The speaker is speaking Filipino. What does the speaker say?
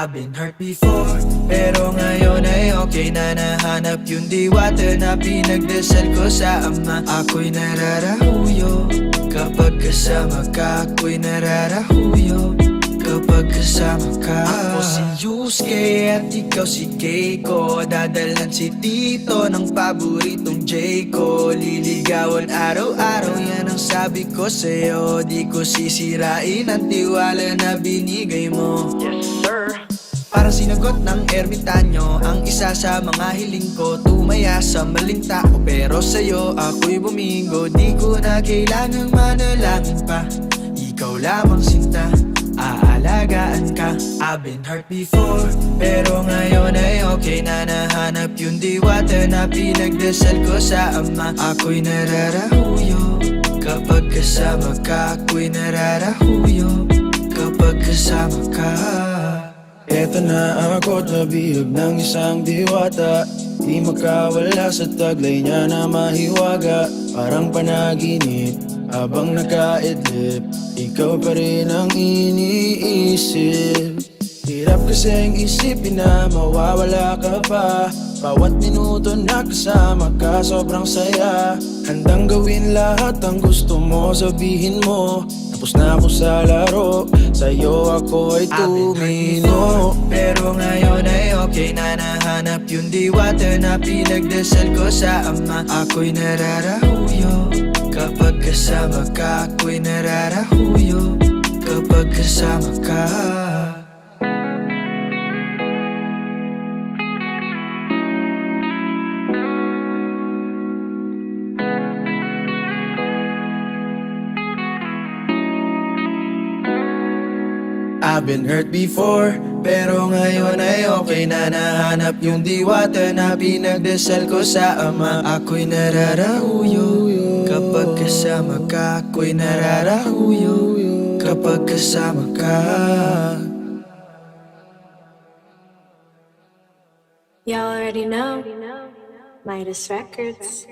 I've been hurt before, pero ngayon ay okay na. Nahanap yung diwata na pinagdasal ko sa Ama. Ako'y nararahuyo kapag kasama ka. Ako'y nararahuyo kapag kasama ka. Ako si Yusuke at ikaw si Keiko. Dadalhan si Tito ng paboritong J ko. Liligawan araw-araw, yan ang sabi ko sa'yo. Di ko sisirain ang tiwala na binigay mo. Yes sir. Parang sinagot ng ermitanyo ang isa sa mga hiling ko. Tumaya sa maling tao pero sa'yo ako'y bumingo. Di ko na kailangang manalangin pa, ikaw lamang sinta, aalagaan ka. I've been hurt before, pero ngayon ay okay na. Nahanap yung diwata na pinagdasal ko sa Ama. Ako'y nararahuyo kapag kasama ka. Ako'y nararahuyo kapag kasama ka. Eto na ako, nabihag ng isang diwata. Di makawala sa taglay niya na mahiwaga. Parang panaginip habang nakaidlip, ikaw pa rin ang iniisip. Hirap kasing isipin na mawawala ka pa. Bawat minuto na kasama ka, sobrang saya. Handang gawin lahat ang gusto mo, sabihin mo. Tapos na ako sa laro, sa'yo ako ay tumino. Pero ngayon ay okay na. Nahanap yung diwata na pinagdasal ko sa Ama. Ako'y nararahuyo kapag kasama ka. Ako'y nararahuyo kapag kasama ka. I've been hurt before, pero ngayon ay okay na. Nahanap yung diwata na pinagdasal ko sa Ama. Ako'y nararahuyo kapag kasama ka. Ako'y nararahuyo kapag kasama ka. Y'all already know. Midas Records.